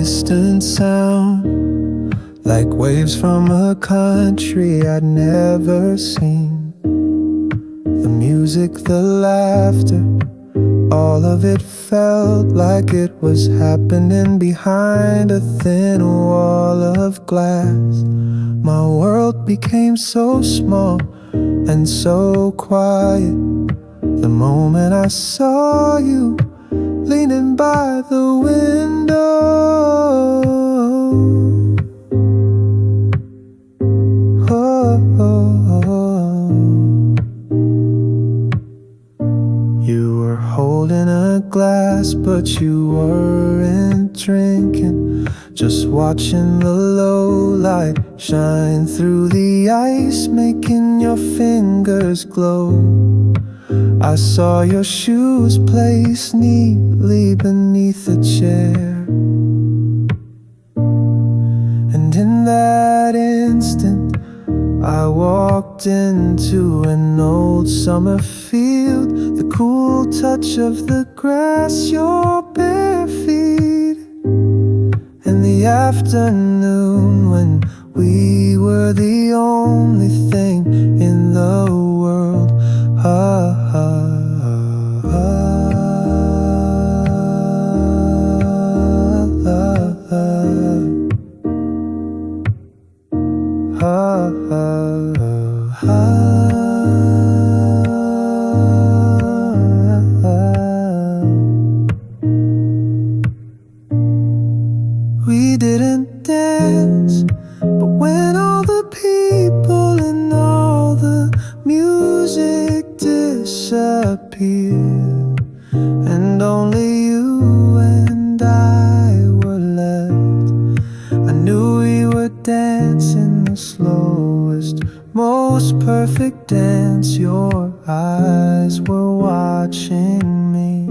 distant sound, like waves from a country I'd never seen. The music, the laughter, all of it felt like it was happening behind a thin wall of glass. My world became so small and so quiet the moment I saw you leaning by the window. Oh, oh, oh. You were holding a glass, but you weren't drinking, just watching the low light shine through the ice, making your fingers glow. I saw your shoes placed neatly beneath a chair, and in that instant I walked into an old summer field, the cool touch of the grass, your bare feet, and the afternoon when we were the only thing in the world. We didn't dance, but when all the people and all the music disappeared, and only you and I were left, I knew we were dancing the slowest, most perfect dance. Your eyes were watching me,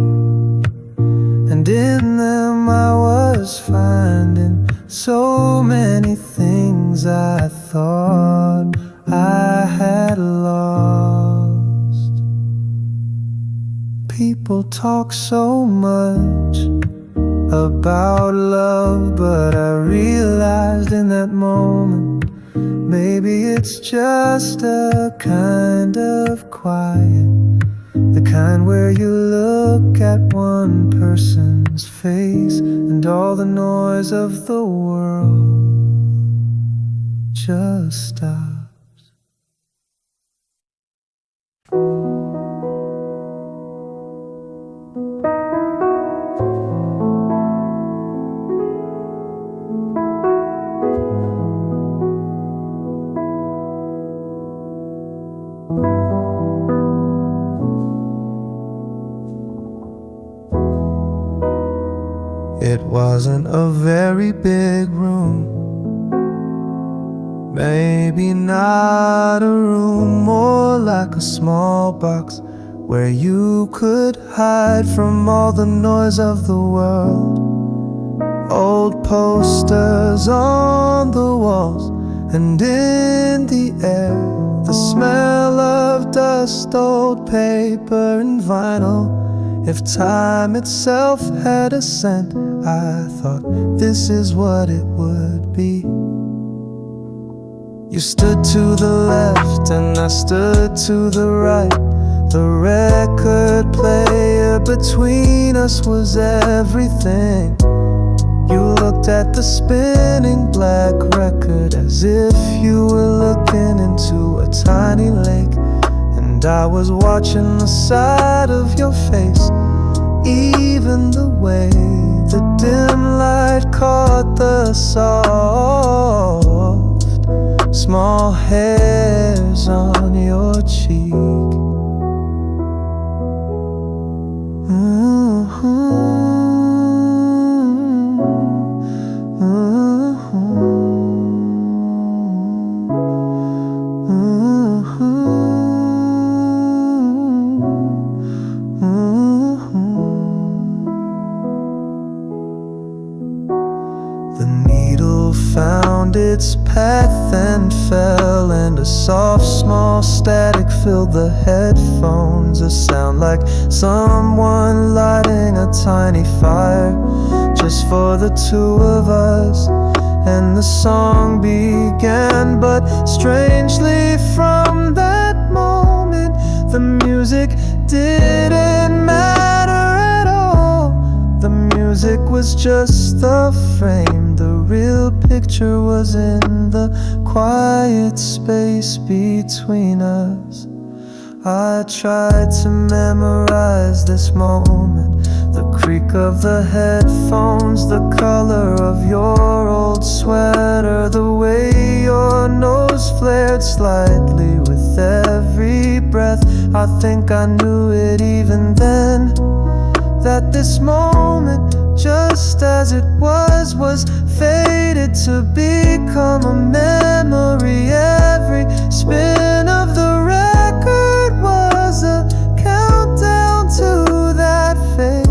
and in them I was finding so many things I thought I had lost. People talk so much about love, but I realized in that moment, maybe it's just a kind of quiet, the kind where you look at one person's face and all the noise of the world just stops. It wasn't a very big room, maybe not a room, more like a small box where you could hide from all the noise of the world. Old posters on the walls, and in the air the smell of dust, old paper and vinyl. If time itself had a scent, I thought this is what it would be. You stood to the left and I stood to the right. The record player between us was everything. You looked at the spinning black record as if you were looking into a tiny lake, and I was watching the side of your face, even the way the dim light caught the soft, small hairs on your cheek. Found its path and fell, and a soft small static filled the headphones. A sound like someone lighting a tiny fire, just for the two of us. And the song began, but strangely from that moment the music didn't matter at all. The music was just the frame, the real picture was in the quiet space between us. I tried to memorize this moment, the creak of the headphones, the color of your old sweater, the way your nose flared slightly with every breath. I think I knew it even then, that this moment, just as it was fated to become a memory. Every spin of the record was a countdown to that fate.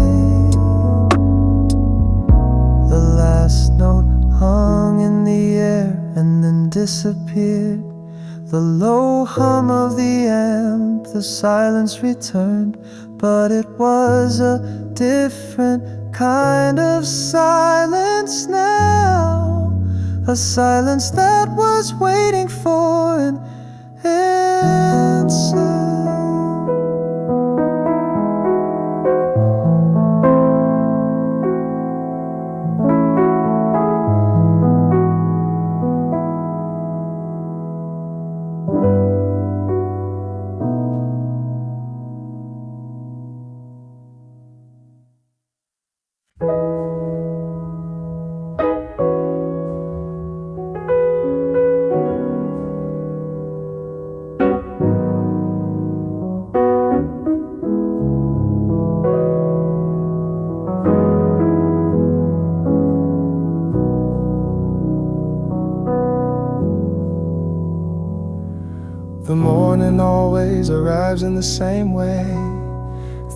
The last note hung in the air and then disappeared. The low hum of the amp, the silence returned, but it was a different kind of silence now, a silence that was waiting for an answer. The morning always arrives in the same way.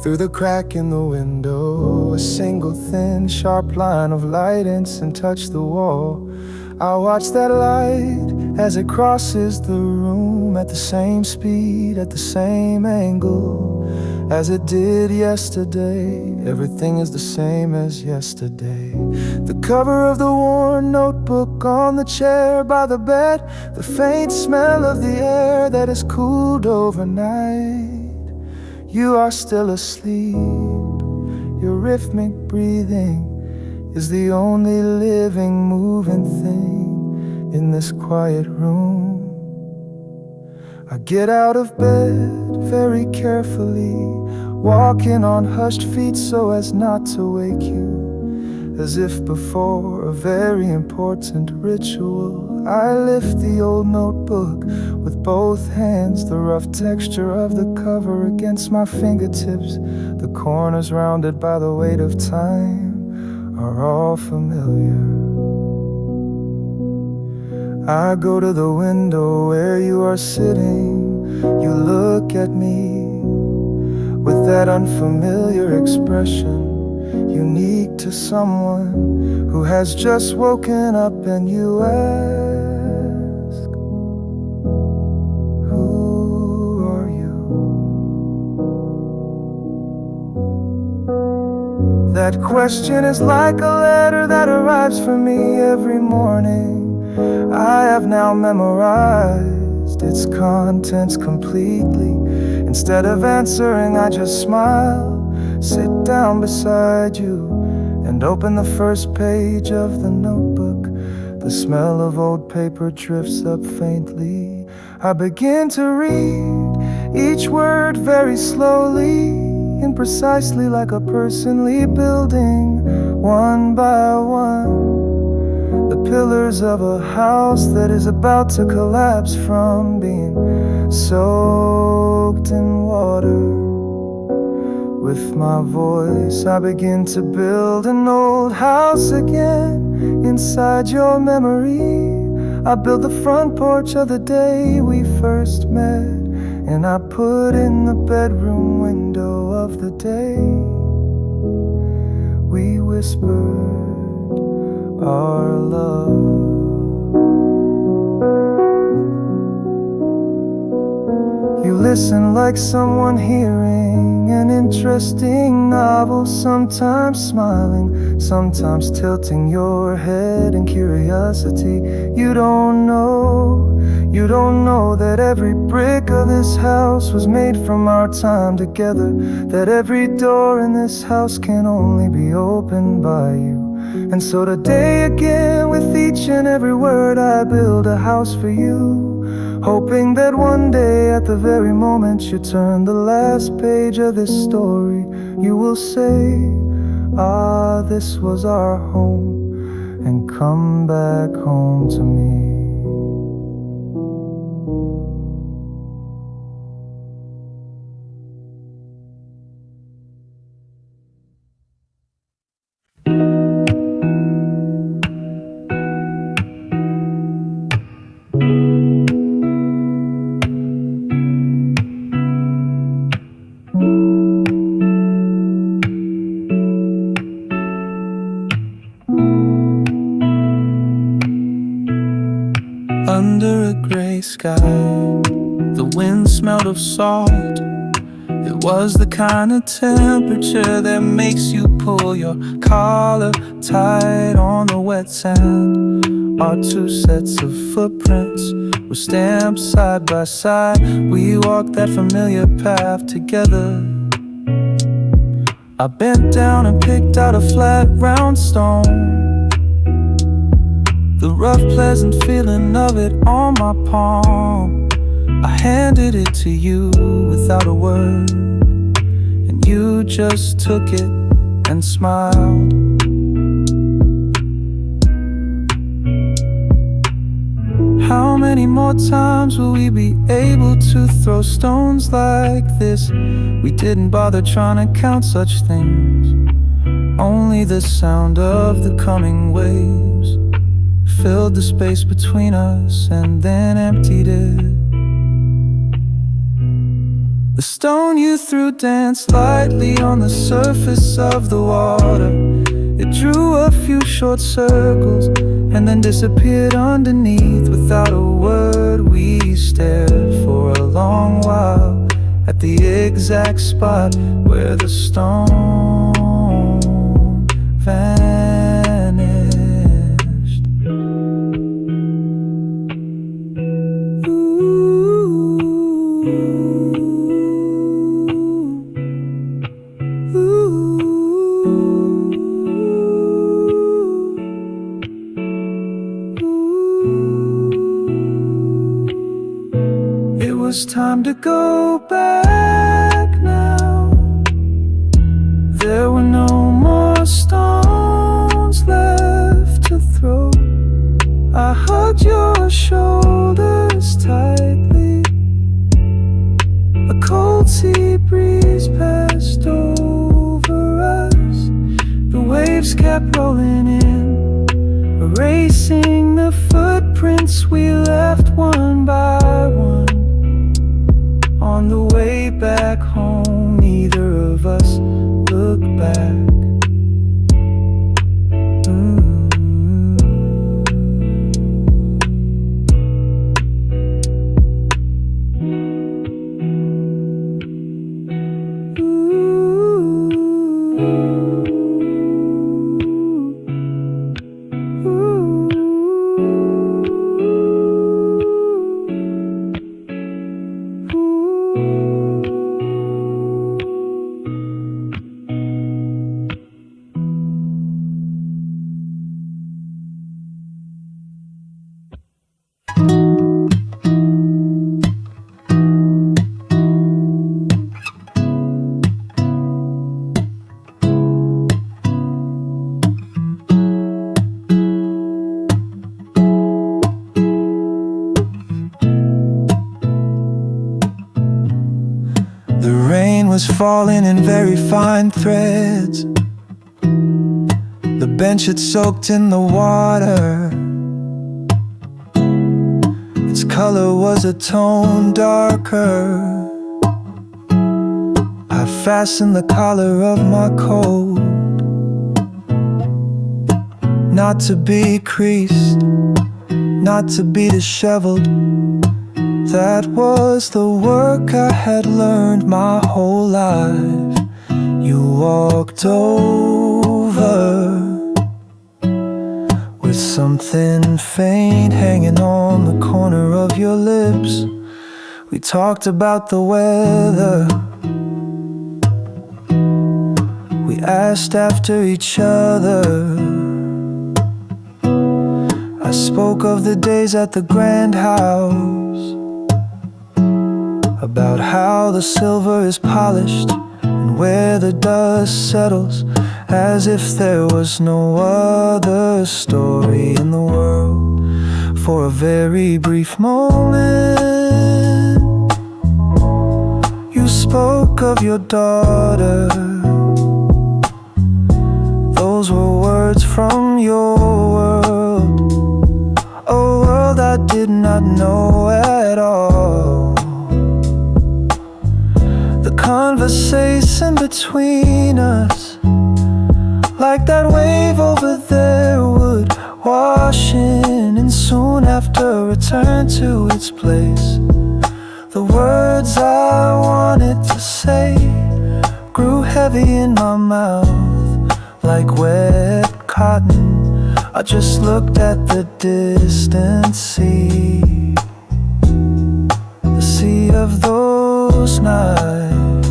Through the crack in the window, a single thin, sharp line of light instant touch the wall. I watch that light as it crosses the room at the same speed, at the same angle as it did yesterday. Everything is the same as yesterday. The cover of the worn notebook on the chair by the bed, the faint smell of the air that has cooled overnight. You are still asleep. Your rhythmic breathing is the only living, moving thing in this quiet room. I get out of bed very carefully, walking on hushed feet so as not to wake you. As if before a very important ritual, I lift the old notebook with both hands, the rough texture of the cover against my fingertips. The corners rounded by the weight of time are all familiar. I go to the window where you are sitting. You look at me with that unfamiliar expression, unique to someone who has just woken up, and you ask, who are you? That question is like a letter that arrives for me every morning. I have now memorized its contents completely. Instead of answering, I just smile, sit down beside you, and open the first page of the notebook. The smell of old paper drifts up faintly. I begin to read each word very slowly, imprecisely, like a person building one by one the pillars of a house that is about to collapse from being soaked in water. With my voice, I begin to build an old house again inside your memory. I built the front porch of the day we first met, and I put in the bedroom window of the day we whispered our love. You listen like someone hearing an interesting novel, sometimes smiling, sometimes tilting your head in curiosity. You don't know that every brick of this house was made from our time together, that every door in this house can only be opened by you. And so today again, with each and every word, I build a house for you, hoping that one day at the very moment you turn the last page of this story, you will say, ah, this was our home, and come back home to me. Under a gray sky, the wind smelled of salt. It was the kind of temperature that makes you pull your collar tight on the wet sand. Our two sets of footprints were stamped side by side. We walked that familiar path together. I bent down and picked out a flat, round stone. The rough, pleasant feeling of it on my palm. I handed it to you without a word, and you just took it and smiled. How many more times will we be able to throw stones like this? We didn't bother trying to count such things. Only the sound of the coming waves filled the space between us and then emptied it. The stone you threw danced lightly on the surface of the water. It drew a few short circles and then disappeared underneath. Without a word, we stared for a long while at the exact spot where the stone vanished. It was time to go back now. There were no more stones left to throw. I hugged your shoulders tightly. A cold sea breeze passed over us. The waves kept rolling in, erasing the footprints we left one by one. On the way back home, neither of us looked back. The rain was falling in very fine threads. The bench had soaked in the water. Its color was a tone darker. I fastened the collar of my coat, not to be creased, not to be disheveled, That was the work I had learned my whole life. You walked over with something faint hanging on the corner of your lips. We talked about the weather. We asked after each other. I spoke of the days at the grand house, about how the silver is polished and where the dust settles, as if there was no other story in the world. For a very brief moment, you spoke of your daughter. Those were words from your world, a world I did not know at all. The conversation between us, like that wave over there, would wash in and soon after return to its place. The words I wanted to say grew heavy in my mouth like wet cotton. I just looked at the distant sea, the sea of those nights.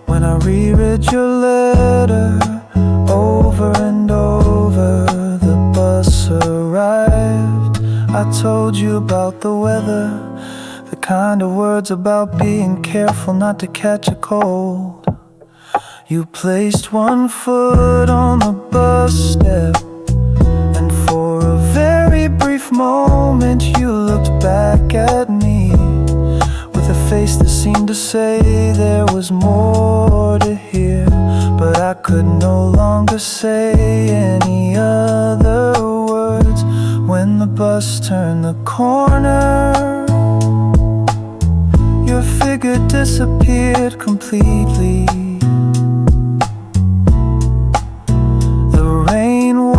When I reread your letter over and over, the bus arrived. I told you about the weather, the kind of words about being careful not to catch a cold. You placed one foot on the bus step, and for a very brief moment you looked back at me with a face that seemed to say there was more to hear. But I could no longer say any other words. When the bus turned the corner, your figure disappeared completely.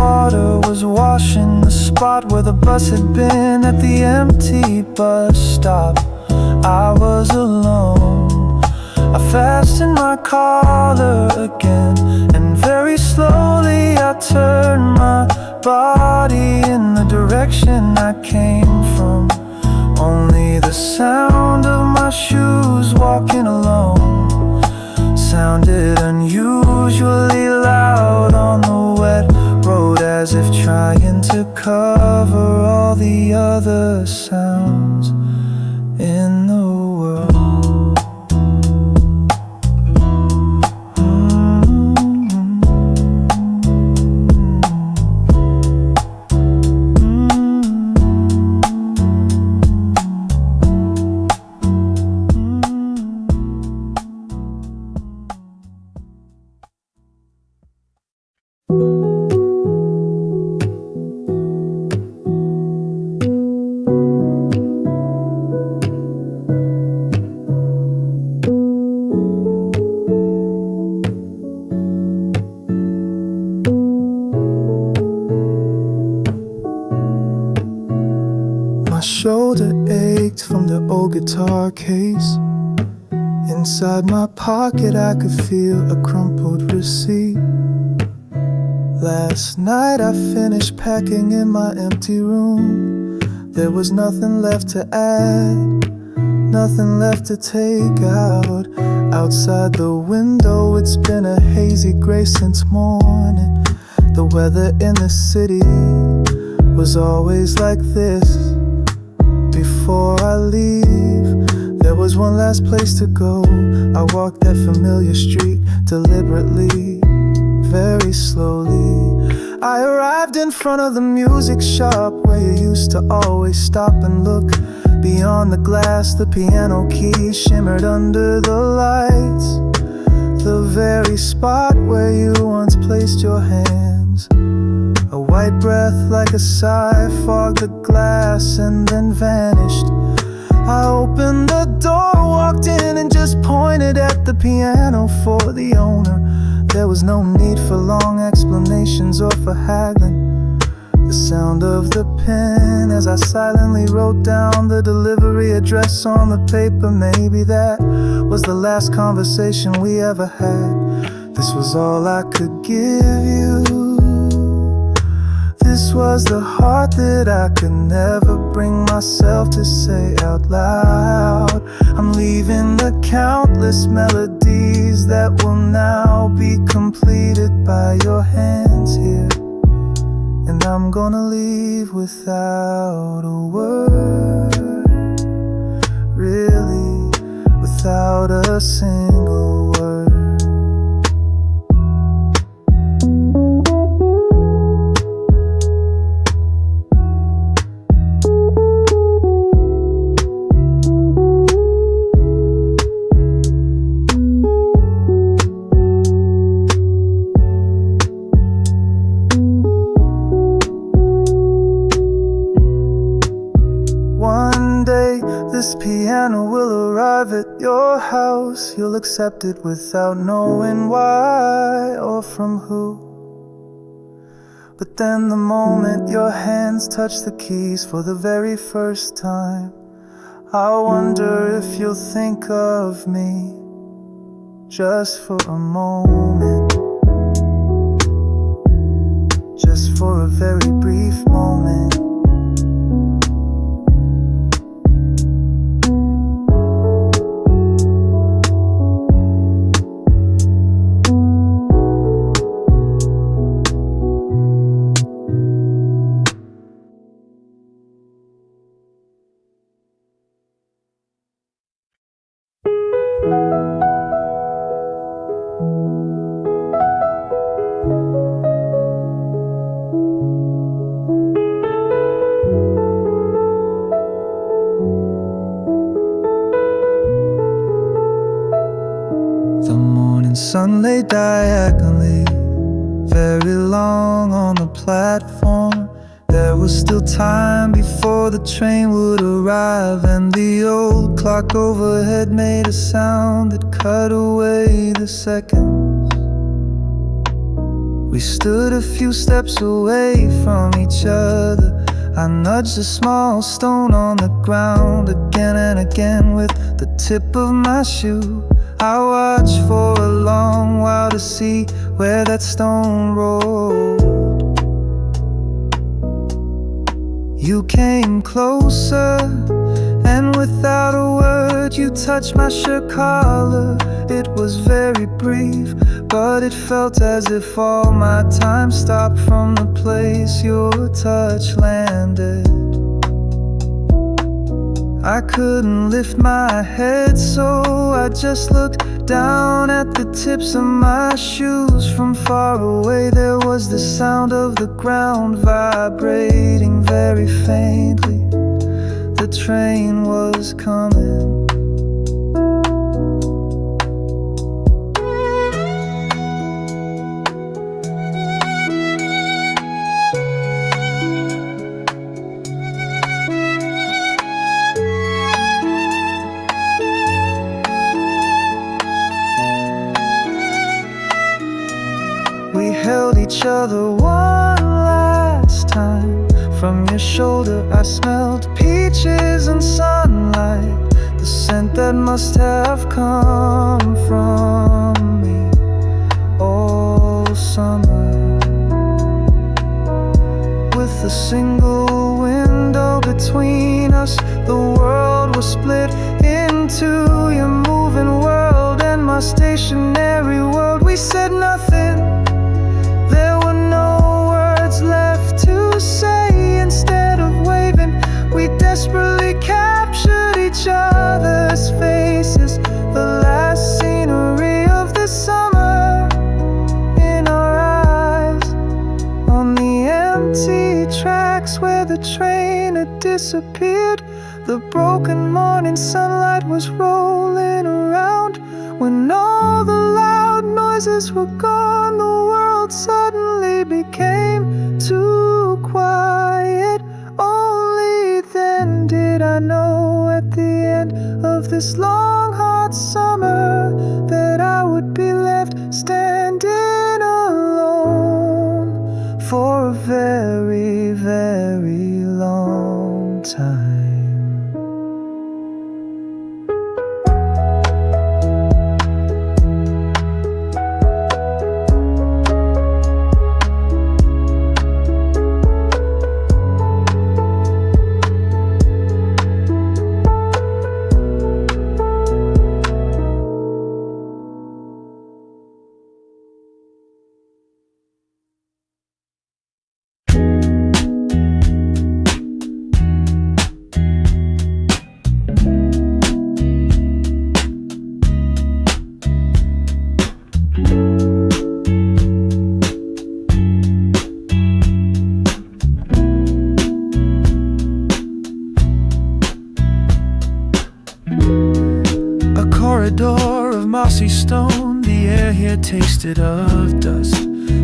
Water was washing the spot where the bus had been at the empty bus stop. I was alone. I fastened my collar again, and very slowly I turned my body in the direction I came from. Only the sound of my shoes walking alone sounded unusually loud on the wet road, as if trying to cover all the other sounds in the world. Shoulder ached from the old guitar case. Inside my pocket I could feel a crumpled receipt. Last night I finished packing in my empty room. There was nothing left to add, nothing left to take out. Outside the window it's been a hazy gray since morning. The weather in the city was always like this. Before I leave, there was one last place to go. I walked that familiar street deliberately, very slowly. I arrived in front of the music shop where you used to always stop and look. Beyond the glass, the piano keys shimmered under the lights. The very spot where you once placed your hands. A white breath like a sigh fogged the glass and then vanished. I opened the door, walked in and just pointed at the piano for the owner. There was no need for long explanations or for haggling. The The sound of the pen as I silently wrote down the delivery address on the paper. Maybe that was the last conversation we ever had. This was all I could give you. This was the heart that I could never bring myself to say out loud. I'm leaving the countless melodies that will now be completed by your hands here. And I'm gonna leave without a word, really, without a single word. This piano will arrive at your house. You'll accept it without knowing why or from who. But then the moment your hands touch the keys for the very first time, I wonder if you'll think of me just for a moment, just for a very brief moment. The morning sun lay diagonally, very long on the platform. There was still time before the train would arrive, and the old clock overhead made a sound that cut away the seconds. We stood a few steps away from each other. I nudged a small stone on the ground again and again with the tip of my shoe. I watched for a long while to see where that stone rolled. You came closer, and without a word you touched my shirt collar. It was very brief, but it felt as if all my time stopped from the place your touch landed. I couldn't lift my head, so I just looked down at the tips of my shoes. From far away there was the sound of the ground vibrating very faintly. The train was coming. We held each other one last time. From your shoulder I smelled peaches and sunlight, the scent that must have come from me all summer. With a single window between us, the world was split into your moving world and my stationary world. We said nothing, there were no words left to say. Instead of waving, we desperately captured each other's faces. The last scenery of the summer in our eyes, on the empty tracks where the train had disappeared. The broken morning sunlight was rolling around. When all the loud noises were gone, the world suddenly became too quiet. Only then did I know at the end of this long hot summer that I would be left standing alone for a very, very corridor of mossy stone, the air here tasted of dust.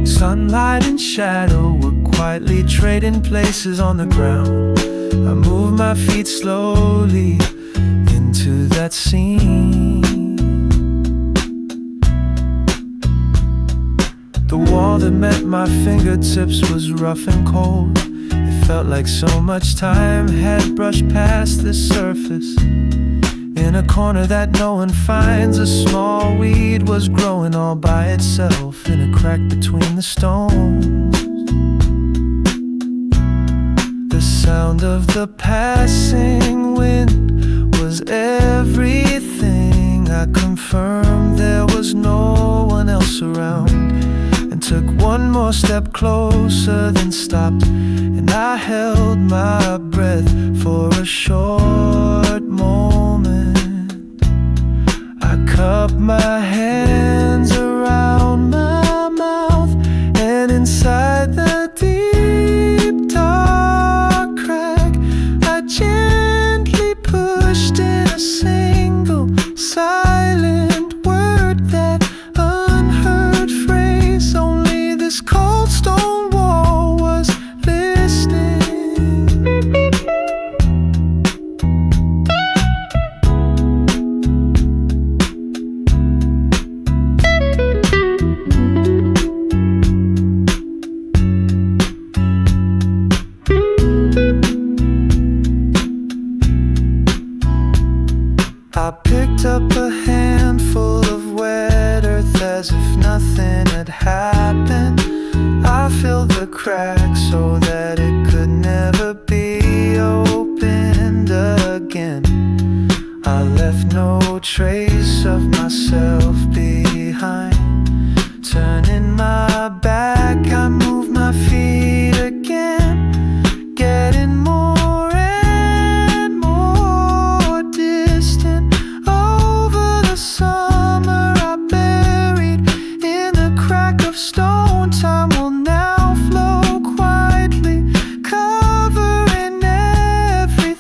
Sunlight and shadow were quietly trading places on the ground. I moved my feet slowly into that scene. The wall that met my fingertips was rough and cold. It felt like so much time had brushed past the surface. In a corner that no one finds, a small weed was growing all by itself in a crack between the stones. The sound of the passing wind was everything. I confirmed there was no one else around, and took one more step closer, then stopped, and I held my breath for a short moment. I cupped my hands around my mouth, and inside the deep dark crack, I gently pushed in a single silent word, that unheard phrase. Only this cold stone wall was listening. I picked up a handful of wet earth as if nothing had happened. I filled the crack so that it could never be opened again. I left no trace of myself behind. Turning my back, I moved my feet again, getting more and more distant. Over the summer I buried in a crack of stone. Time will now flow quietly, covering everything.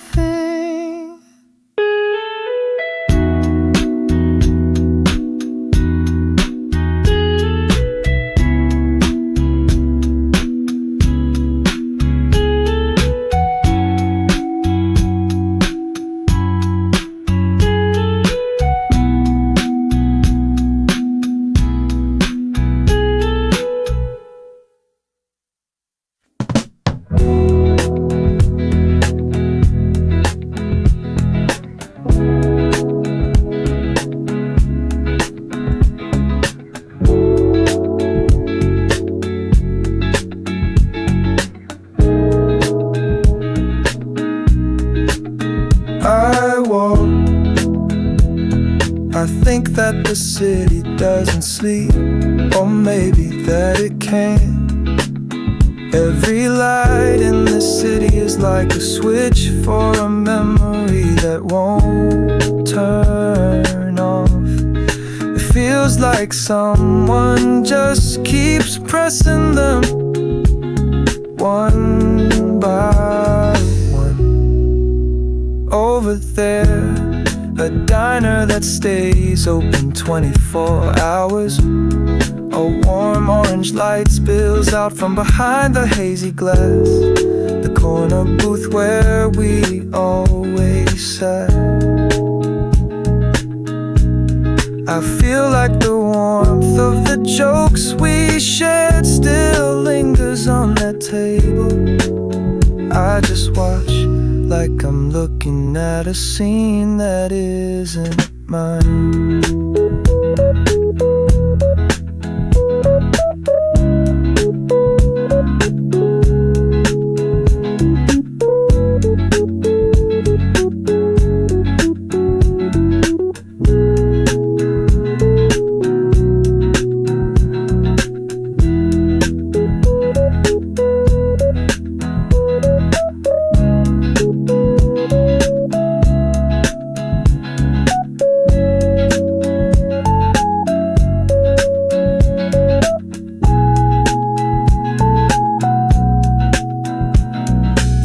I walk. I think that the city doesn't sleep, or maybe that it can. Every light in the city is like a switch for a memory that won't turn off. It feels like someone just keeps pressing them one by one. Over there, a diner that stays open 24 hours. A warm orange light spills out from behind the hazy glass. The corner booth where we always sat. I feel like the warmth of the jokes we shared still lingers on that table. I just watch like I'm looking at a scene that isn't mine.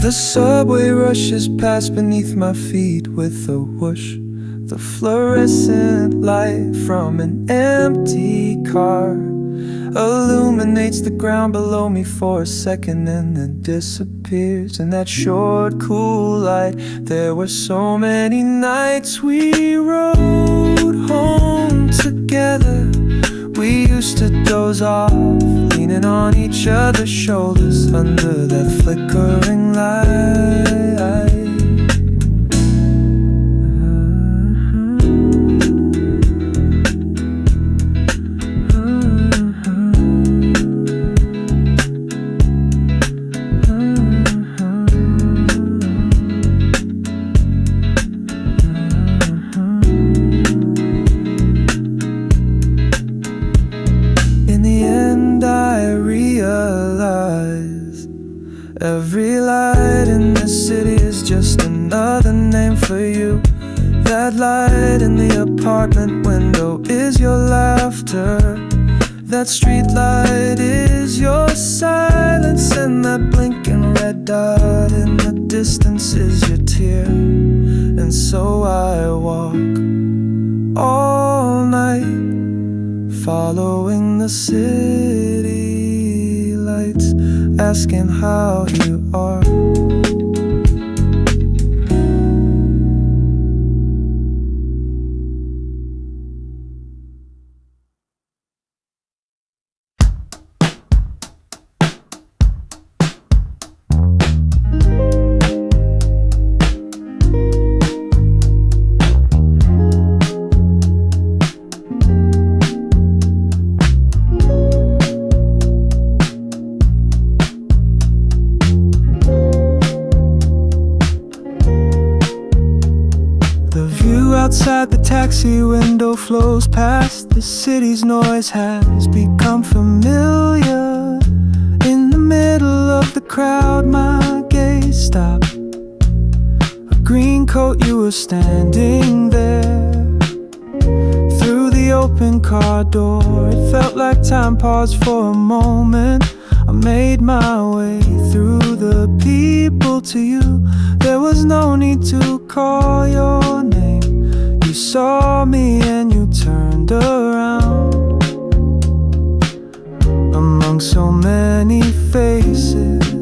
The subway rushes past beneath my feet with a whoosh. The fluorescent light from an empty car illuminates the ground below me for a second and then disappears in that short, cool light. There were so many nights we rode home together. We used to doze off, leaning on each other's shoulders under that flickering light. Every light in the city is just another name for you. That light in the apartment window is your laughter. That street light is your silence, and that blinking red dot in the distance is your tear. And so I walk all night, following the city lights, asking how you are. Outside the taxi window flows past. The city's noise has become familiar. In the middle of the crowd, my gaze stopped. A green coat, you were standing there. Through the open car door, it felt like time paused for a moment. I made my way through the people to you. There was no need to call your name. You saw me and you turned around. Among so many faces,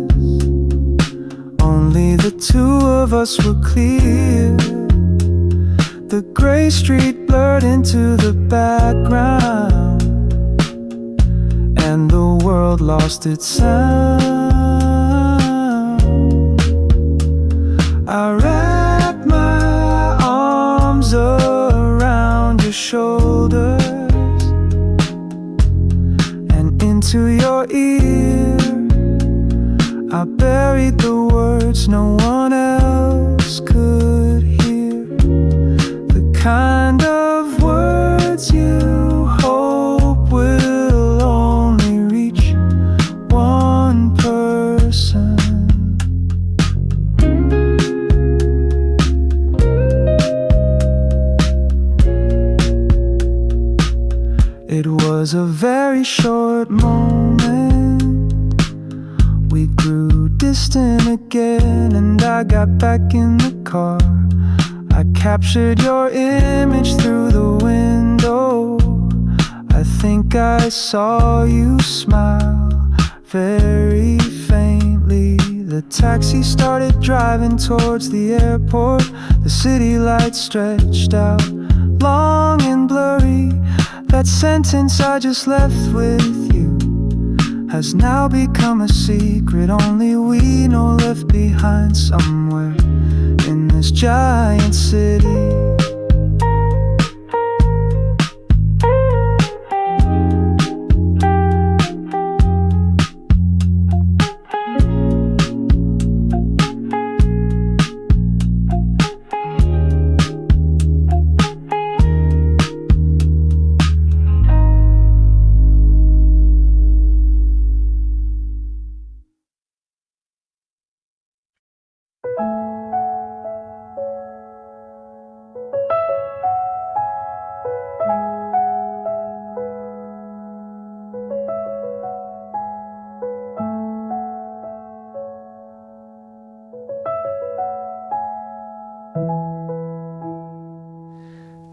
only the two of us were clear. The gray street blurred into the background, and the world lost its sound. I wrapped my arms around your shoulders and into your ear. I buried the words no one else could hear, the kind of words you hope will only reach one person. It was a very short moment. We grew distant again, and I got back in the car. I captured your image through the window. I think I saw you smile very faintly. The taxi started driving towards the airport. The city lights stretched out, long and blurry. That sentence I just left with you has now become a secret only we know, left behind somewhere in this giant city.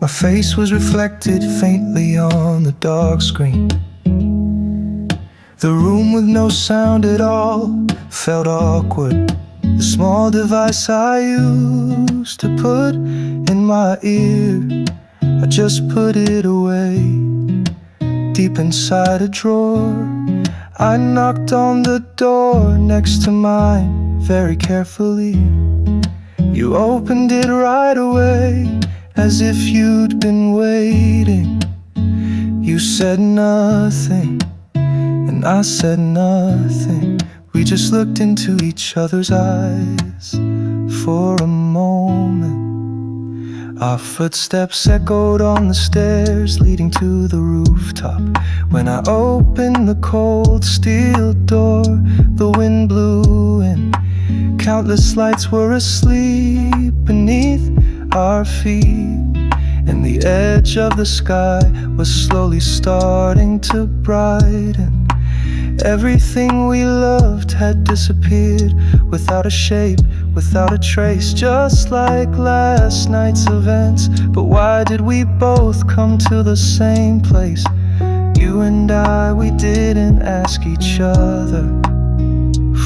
My face was reflected faintly on the dark screen. The room with no sound at all felt awkward. The small device I used to put in my ear, I just put it away, deep inside a drawer. I knocked on the door next to mine very carefully. You opened it right away, as if you'd been waiting. You said nothing, and I said nothing. We just looked into each other's eyes for a moment. Our footsteps echoed on the stairs leading to the rooftop. When I opened the cold steel door, the wind blew in. Countless lights were asleep beneath our feet, and the edge of the sky was slowly starting to brighten. Everything we loved had disappeared, without a shape, without a trace, just like last night's events. But why did we both come to the same place? You and I, we didn't ask each other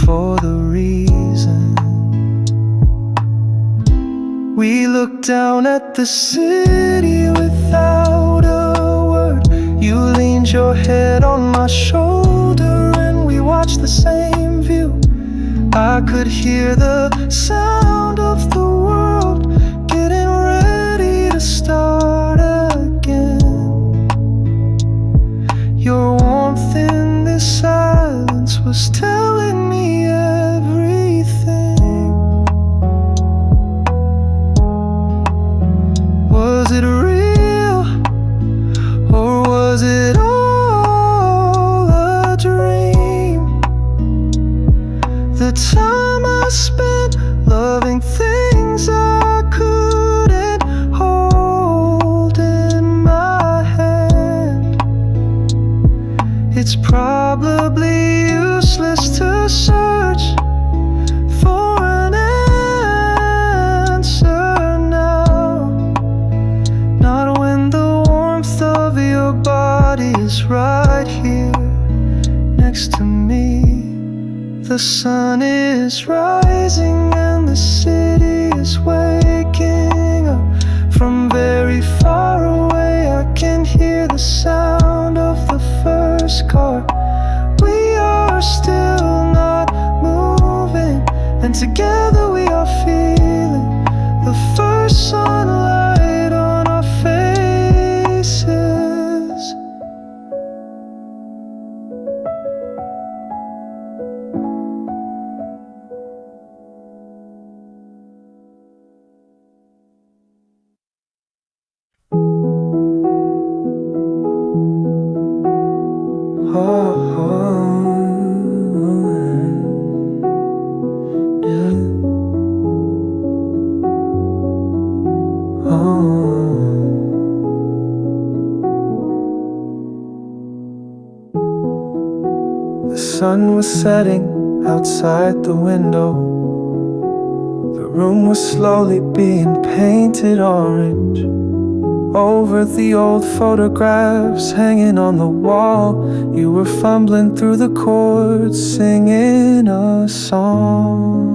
for the reason. We looked down at the city without a word. You leaned your head on my shoulder and we watched the same view. I could hear the sound of the world getting ready to start again. Your warmth in this silence was telling me everything. Was it real, or was it all a dream? The time I spent loving things I couldn't hold in my hand. It's probably useless to search for an answer now, not when the warmth of your body is right here next to me. The sun is rising and the city is waking up. From very far away I can hear the sound of the first car. We are still not moving, and together we are feeling the first sunlight on our faces. The sun was setting outside the window. The room was slowly being painted orange. Over the old photographs hanging on the wall, you were fumbling through the chords, singing a song.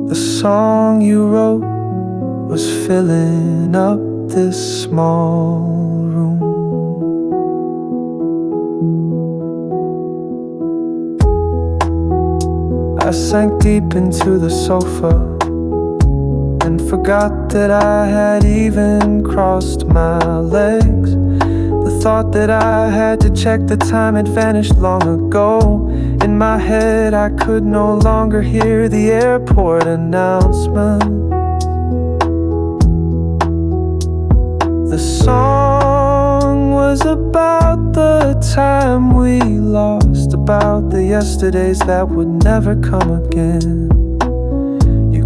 The song you wrote was filling up this small room. I sank deep into the sofa and forgot that I had even crossed my legs. The thought that I had to check the time had vanished long ago. In my head I could no longer hear the airport announcement. The song was about the time we lost, about the yesterdays that would never come again.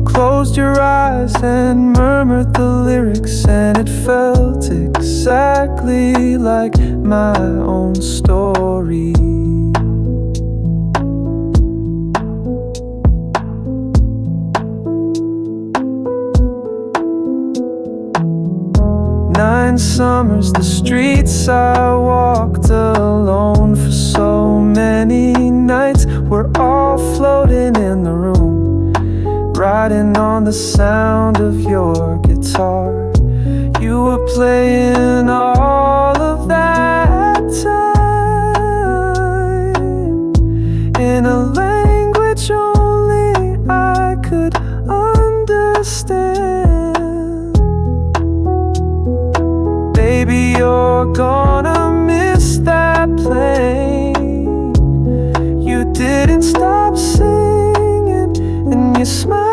Closed your eyes and murmured the lyrics, and it felt exactly like my own story. 9 summers, the streets I walked alone for so many nights. We're all floating in the room, riding on the sound of your guitar. You were playing all of that time in a language only I could understand. Baby, you're gonna miss that plane. You didn't stop singing and you smiled